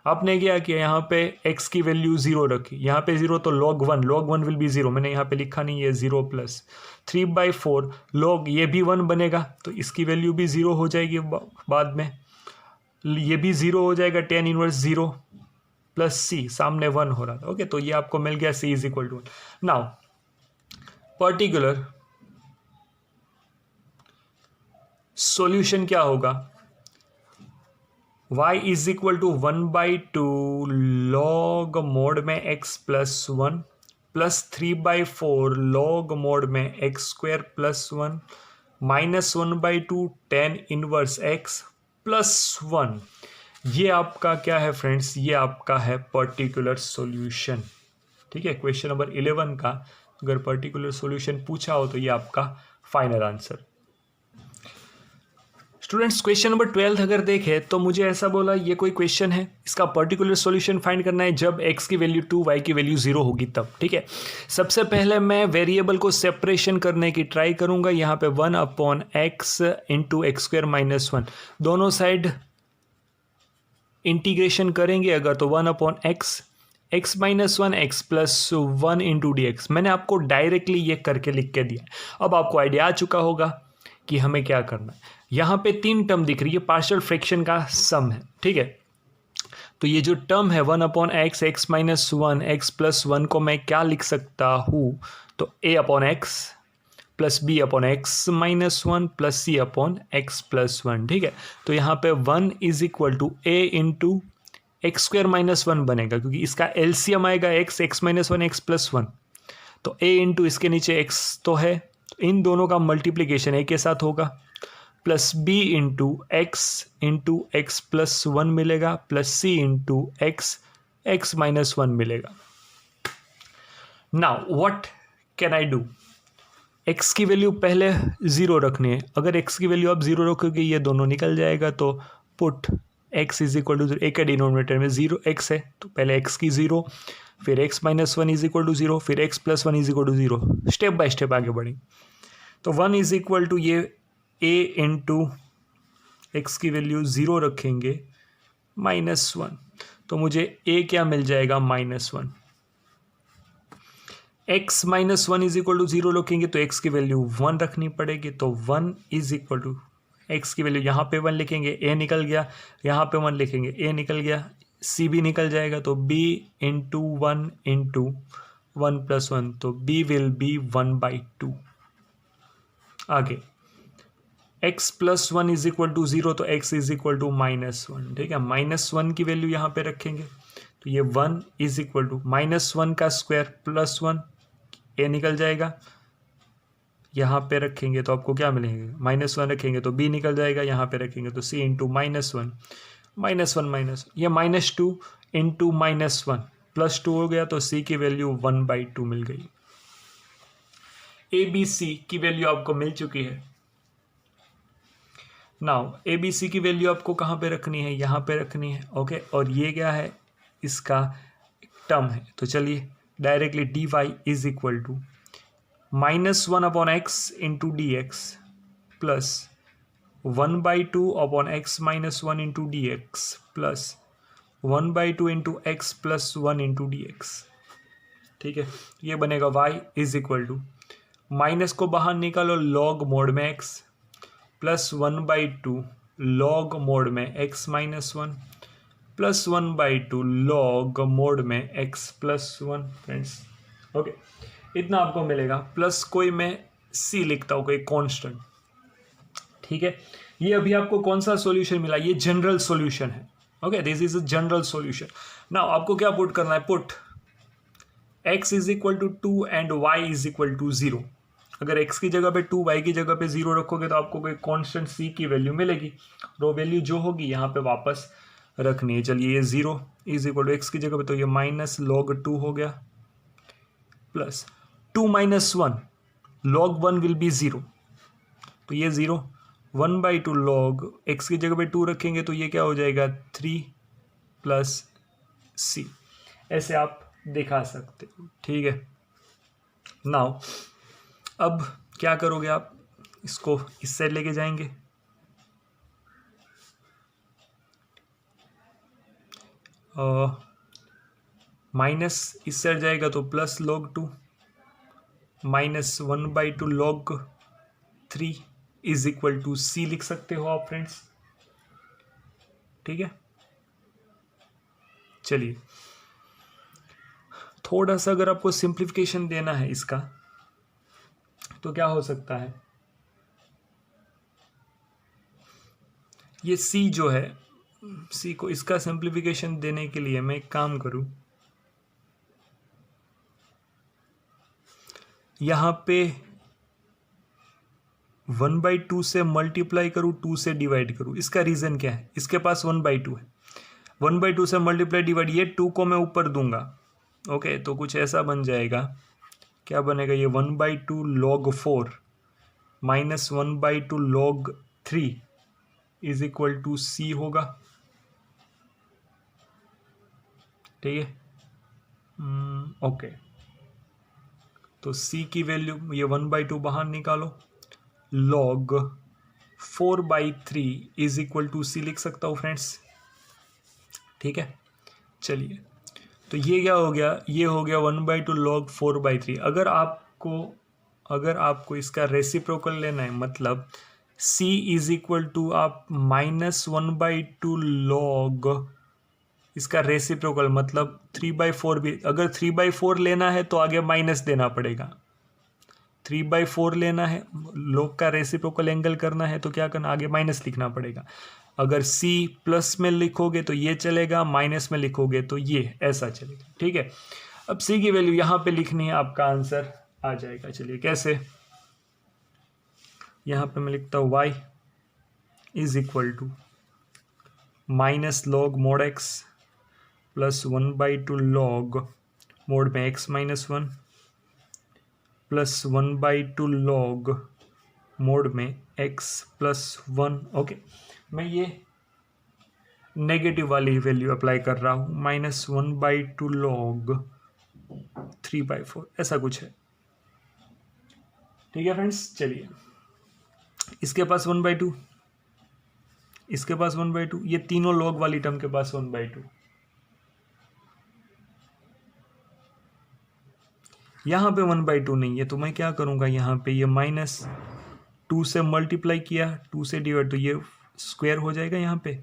आपने क्या किया, यहाँ पे x की वैल्यू 0 रखी, यहाँ पे 0 तो log 1 विल बी 0, मैंने यहाँ पे लिखा नहीं है 0 प्लस 3/4 log ये भी 1 बनेगा, तो इसकी वैल्यू भी 0 हो जाएगी बाद में, ये भी 0 हो जाएगा, tan इनवर्स 0 प्लस सी सामने 1 हो रहा था। ओके, तो ये आपको मिल गया c is equal to 1। Now particular solution क्या होगा, y is equal to 1/2 log mod में x plus 1 plus 3/4 log mod में x square plus 1 minus 1/2 tan inverse x plus 1। ये आपका क्या है फ्रेंड्स, ये आपका है पर्टिकुलर सॉल्यूशन। ठीक है, क्वेश्चन नंबर 11 का अगर पर्टिकुलर सॉल्यूशन पूछा हो तो ये आपका final answer. Students question number 12 अगर देखें तो मुझे ऐसा बोला, ये कोई क्वेश्चन है, इसका पर्टिकुलर सॉल्यूशन फाइंड करना है जब x की वैल्यू 2 y की वैल्यू 0 होगी तब। ठीक है, सबसे पहले मैं वेरिएबल को सेपरेशन करने की ट्राई करूंगा। यहाँ पे 1/x into x square minus 1, दोनों साइड इंटीग्रेशन करेंगे अगर तो 1/x x minus 1 x plus 1 into D x. मैंने आपको डायरेक्टली ये करके लिख के दिया, अब आपको आइडिया आ चुका होगा कि हमें क्या करना है। यहाँ पे 3 टर्म दिख रही है, पार्शियल फ्रैक्शन का सम है। ठीक है, तो ये जो टर्म है 1/x x minus 1 x plus 1 को मैं क्या लिख सकता हूँ, तो a/x plus b/x minus 1 plus c/x plus 1। ठीक है, तो यहाँ पे 1 is equal to a into x square minus 1 बनेगा, क्योंकि इसका एलसीएम आएगा x माइनस 1 x प्लस 1, तो a इंटू इसके नीचे x तो है, तो इन दोनों का मल्टीप्लीकेशन a के साथ होगा, plus b into x plus 1 मिलेगा, plus c into x minus 1 मिलेगा। Now what can I do, x की वैल्यू पहले 0 रखनी है, अगर x की वैल्यू आप 0 रखोगे ये दोनों निकल जाएगा, तो put x is equal to 0, एक डिनोमिनेटर में 0 x है तो पहले x की 0, फिर x minus 1 is equal to 0, फिर x plus 1 is equal to 0, step by step आगे बढ़ेंगे। तो 1 इज इक्वल टू ये a इंटू एक्स की वैल्यू 0 रखेंगे माइनस 1, तो मुझे a क्या मिल जाएगा -1। x minus 1 is equal to 0 रखेंगे तो x की वैल्यू 1 रखनी पड़ेगी, तो 1 इज इक्वल टू x की वैल्यू यहाँ पे 1 लिखेंगे, a निकल गया, यहाँ पे 1 लिखेंगे, a निकल गया, c भी निकल जाएगा, तो b इंटू 1 इंटू 1 प्लस 1, तो b विल बी 1/2। आगे x plus 1 is equal to 0, तो x इज इक्वल टू -1। ठीक है, -1 की वैल्यू यहाँ पे रखेंगे, तो ये 1 इज इक्वल टू -1 का स्क्वायर प्लस 1, a निकल जाएगा, यहाँ पे रखेंगे तो आपको क्या मिलेंगे, -1 रखेंगे तो b निकल जाएगा, यहाँ पे रखेंगे तो c इंटू -1 ये -2 इंटू -1 प्लस 2 हो गया, तो c की वैल्यू 1/2 मिल गई। a b c की वैल्यू आपको मिल चुकी है। नाउ a b c की वैल्यू आपको कहाँ पे रखनी है, यहाँ पे रखनी है। ओके, और ये क्या है, इसका टर्म है, तो चलिए directly dy is equal to -1/x into D x plus 1/2/x minus 1 into D x plus 1/2 into x plus 1 into D x. ठीक है, ये बनेगा y is equal to, minus को बाहर निकालो, log मोड में x प्लस 1/2 log मोड में x minus 1 plus 1/2 log mod में x प्लस 1। फ्रेंड्स ओके, इतना आपको मिलेगा, प्लस कोई मैं c लिखता हूँ, कोई कांस्टेंट। ठीक है, ये अभी आपको कौन सा सॉल्यूशन मिला, ये जनरल सॉल्यूशन है। Okay, this is a general solution. Now आपको क्या पुट करना है, put x is equal to 2 and y is equal to 0। अगर x की जगह पे 2 y की जगह पे 0 रखोगे तो आपको कोई कांस्टेंट c की वैल्यू मिलेगी, और वो वैल्यू जो होगी यहाँ पे वापस रखनी है। चलिए ये 0 इज इक्वल टू x की जगह पे, तो ये -log2 हो गया, प्लस 2 - 1 log1 विल बी 0, तो ये 0 1/2 log x की जगह पे 2 रखेंगे तो ये क्या हो जाएगा 3 प्लस सी, ऐसे आप दिखा सकते हो, ठीक है। नाउ अब क्या करोगे आप, इसको इस साइड लेके जाएंगे, माइनस इस साइड जाएगा तो plus log 2 minus 1/2 log 3 is equal to C लिख सकते हो आप फ्रेंड्स, ठीक है। चलिए थोड़ा सा अगर आपको सिंप्लीफिकेशन देना है इसका तो क्या हो सकता है, ये सी जो है, सी को इसका सिंप्लीफिकेशन देने के लिए मैं एक काम करूं, यहां पे 1/2 से मल्टीप्लाई करूं, 2 से डिवाइड करूं। इसका रीजन क्या है, इसके पास 1/2 है, 1/2 से मल्टीप्लाई डिवाइड, ये 2 को मैं ऊपर दूंगा, ओके। तो कुछ ऐसा बन जाएगा, क्या बनेगा, ये 1/2 log 4 minus 1/2 log 3 is equal to C होगा, ठीक है। ओके, तो सी की वैल्यू, ये 1/2 बाहर निकालो, log 4/3 is equal to C लिख सकता हूँ फ्रेंड्स, ठीक है। चलिए तो ये क्या हो गया, ये हो गया 1/2 log 4/3। अगर आपको इसका रेसिप्रोकल लेना है, मतलब c इज इक्वल टू आप माइनस 1/2 log इसका रेसिप्रोकल, मतलब 3/4 भी, अगर 3/4 लेना है तो आगे माइनस देना पड़ेगा, 3/4 लेना है, log का रेसिप्रोकल एंगल करना है तो क्या करना, आगे माइनस लिखना पड़ेगा। अगर c प्लस में लिखोगे तो ये चलेगा, माइनस में लिखोगे तो ये ऐसा चलेगा, ठीक है। अब c की वैल्यू यहाँ पे लिखनी है, आपका आंसर आ जाएगा। चलिए कैसे, यहाँ पे मैं लिखता हूँ y is equal to minus log mod x plus 1/2 log mod में x minus 1 plus 1/2 log mod में x प्लस 1, ओके। मैं ये नेगेटिव वाली वैल्यू अप्लाई कर रहा हूँ, माइनस 1/2 log 3/4, ऐसा कुछ है, ठीक है फ्रेंड्स। चलिए इसके पास 1/2, इसके पास 1/2, ये तीनों log वाली टर्म के पास 1/2, यहाँ पे 1/2 नहीं है, तो मैं क्या करूँगा, यहाँ पे ये माइनस 2 से मल्टीप्लाई किया, 2 से डिवाइड, तो ये स्क्वायर हो जाएगा, यहाँ पे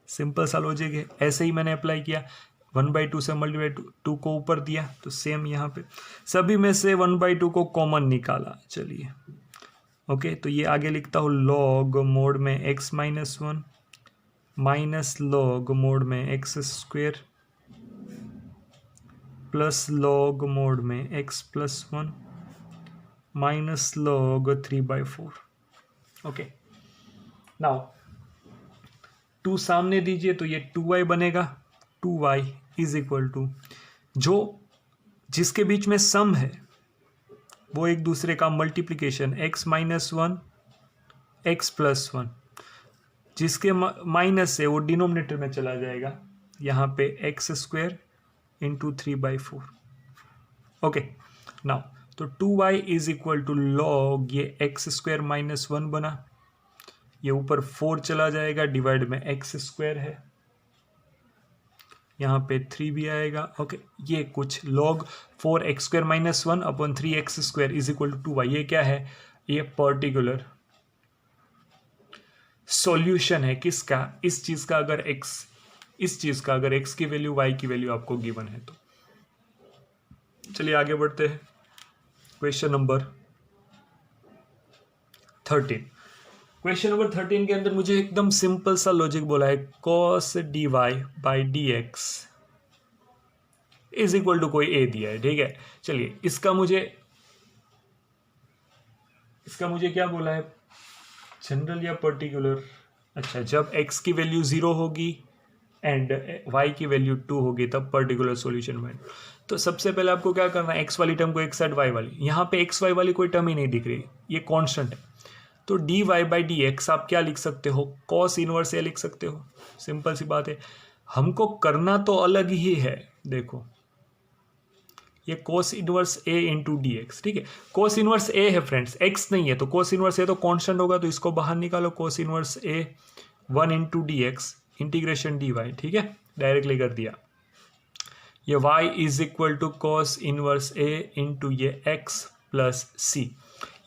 सिंपल सा लॉजिक है। ऐसे ही मैंने अप्लाई किया, 1/2 से मल्टीप्लाई 2 को ऊपर दिया, तो सेम यहाँ पे सभी में से 1/2 को कॉमन निकाला। चलिए ओके, तो ये आगे लिखता हूँ log मोड में x minus 1 minus log mod में x square plus log mod में x plus 1 minus log 3/4, okay. Now 2 सामने दीजिए तो ये 2y बनेगा, 2y इज इक्वल टू, जो जिसके बीच में सम है वो एक दूसरे का multiplication, x minus 1 x plus 1, जिसके माइनस है वो डिनोमिनेटर में चला जाएगा, यहाँ पे x square into 3/4, okay. Now तो 2y is equal to log ये x स्क्वेयर माइनस 1 बना, ये ऊपर 4 चला जाएगा, डिवाइड में x स्क्वेयर है, यहाँ पे 3 भी आएगा, ओके। ये कुछ log 4x square minus 1 upon 3x square is equal to 2y, ये क्या है, ये पर्टिकुलर सॉल्यूशन है किसका, इस चीज का, अगर x, इस चीज का अगर x की वैल्यू y की वैल्यू आपको गिवन है तो। चलिए आगे बढ़ते हैं, क्वेश्चन नंबर 13। क्वेश्चन नंबर 13 के अंदर मुझे एकदम सिंपल सा लॉजिक बोला है, cos dy by dx is equal to कोई a दिया है, ठीक है। चलिए इसका मुझे क्या बोला है, जनरल या पर्टिकुलर, अच्छा जब x की वैल्यू 0 होगी एंड y की वैल्यू 2 होगी तब पर्टिकुलर सॉल्यूशन में। तो सबसे पहले आपको क्या करना है, x वाली टर्म को एक साइड y वाली, यहाँ पे x y वाली कोई टर्म ही नहीं दिख रही, ये कांस्टेंट है, तो dy बाई dx आप क्या लिख सकते हो, cos इनवर्स a लिख सकते हो, सिंपल सी बात है। हमको करना तो अलग ही है। देखो ये कोस inverse a into D x, ठीक है। कोस इनवर्स ए है फ्रेंड्स, एक्स नहीं है, तो कोस इनवर्स ए तो कांस्टेंट होगा, तो इसको बाहर निकालो। Cos inverse a 1 into D x integration d y, ठीक है, डायरेक्टली कर दिया। ये y is equal to cos inverse a into ये x प्लस सी।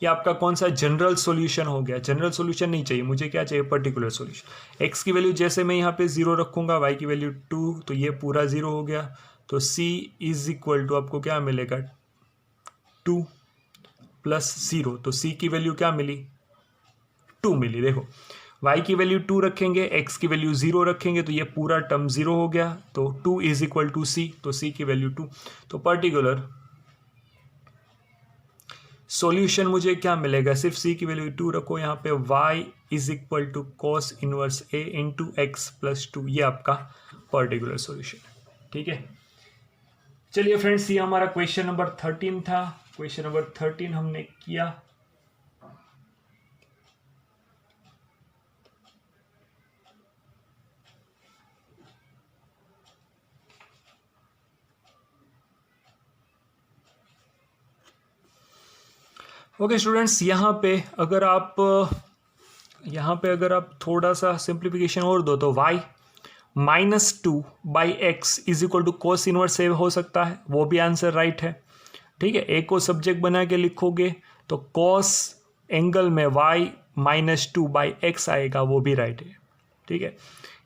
ये आपका कौन सा जनरल सॉल्यूशन हो गया। जनरल सॉल्यूशन नहीं चाहिए मुझे, क्या चाहिए, पर्टिकुलर सॉल्यूशन। x की वैल्यू जैसे मैं यहाँ पे 0 रखूँगा, y की वैल्यू 2, तो ये पूरा 0 हो गया। तो c इज इक्वल टू आपको क्या मिलेगा, 2 प्लस 0, तो c की वैल्यू क्या मिली, 2 मिली। देखो y की वैल्यू 2 रखेंगे, x की वैल्यू 0 रखेंगे, तो ये पूरा टर्म 0 हो गया। तो 2 इज इक्वल टू सी, तो c की वैल्यू 2। तो पर्टिकुलर सॉल्यूशन मुझे क्या मिलेगा, सिर्फ c की वैल्यू 2 रखो यहाँ पे, y is equal to cos inverse a into x plus 2, ये आपका पर्टिकुलर सॉल्यूशन है, ठीक है। चलिए फ्रेंड्स, ये हमारा क्वेश्चन नंबर 13 था। क्वेश्चन नंबर 13 हमने किया। ओके स्टूडेंट्स, यहाँ पे अगर आप थोड़ा सा सिंप्लीफिकेशन और दो, तो y -2 by x is equal to cos inverse A हो सकता है, वो भी आंसर राइट है, ठीक है। ए को सब्जेक्ट बना के लिखोगे तो कॉस एंगल में y -2 बाई एक्स आएगा, वो भी राइट है, ठीक है।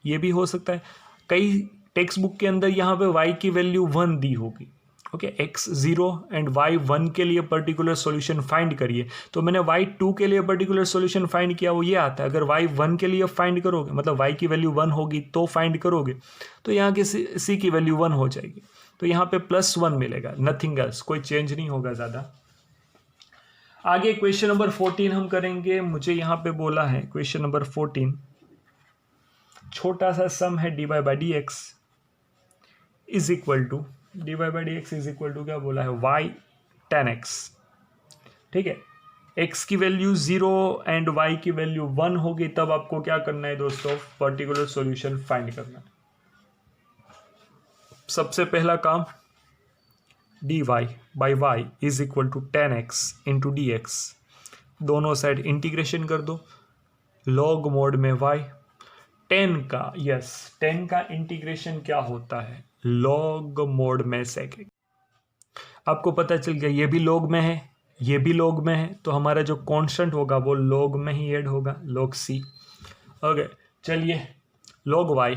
ये भी हो सकता है। कई टेक्स्ट बुक के अंदर यहाँ पे y की वैल्यू 1 दी होगी, ओके, x 0 एंड y 1 के लिए पर्टिकुलर सॉल्यूशन फाइंड करिए। तो मैंने y 2 के लिए पर्टिकुलर सॉल्यूशन फाइंड किया, वो ये आता है। अगर y 1 के लिए फाइंड करोगे, मतलब y की वैल्यू 1 होगी तो फाइंड करोगे, तो यहाँ की c की वैल्यू 1 हो जाएगी, तो यहाँ पे +1 मिलेगा, नथिंग एल्स, कोई चेंज नहीं होगा ज़्यादा। आगे क्वेश्चन नंबर 14 हम करेंगे। मुझे यहाँ पे बोला है क्वेश्चन नंबर 14, छोटा सा सम है dy by d x is equal to क्या बोला है, y tan x, ठीक है। x की वैल्यू 0 एंड y की वैल्यू 1 होगी, तब आपको क्या करना है दोस्तों, पर्टिकुलर सॉल्यूशन फाइंड करना है। सबसे पहला काम, dy बाई y is equal to tan x into D x, दोनों साइड इंटीग्रेशन कर दो, लॉग मोड में y। 10 का इंटीग्रेशन क्या होता है, लॉग मोड में सेकेंड। आपको पता चल गया, ये भी लॉग में है, ये भी लॉग में है, तो हमारा जो कांस्टेंट होगा वो लॉग में ही ऐड होगा, लॉग सी। ओके चलिए, log y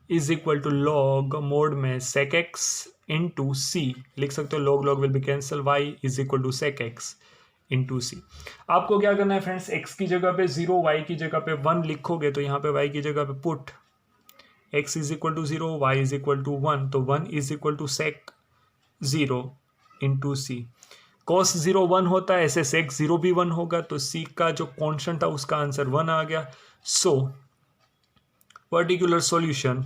is equal to log mod में sec x इंटू सी लिख सकते हो, log will be cancel, y is equal to sec x into C. आपको क्या करना है फ्रेंड्स, x की जगह पे 0, y की जगह पे 1 लिखोगे, तो यहाँ पे y की जगह पे put x is equal to 0, y is equal to 1, तो 1 is equal to sec 0 into c. cos 0 1 होता है, ऐसे sec 0 भी 1 होगा, तो c का जो कांस्टेंट था उसका आंसर 1 आ गया। सो पर्टिकुलर सॉल्यूशन,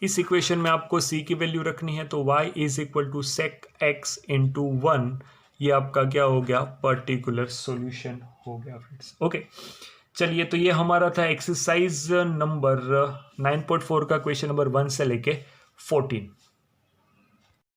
इस इक्वेशन में आपको c की वैल्यू रखनी है, तो y is equal to sec x into 1, ये आपका क्या हो गया, पर्टिकुलर सॉल्यूशन हो गया फ्रेंड्स। ओके चलिए, तो ये हमारा था एक्सरसाइज नंबर 9.4 का क्वेश्चन नंबर 1 से लेके 14।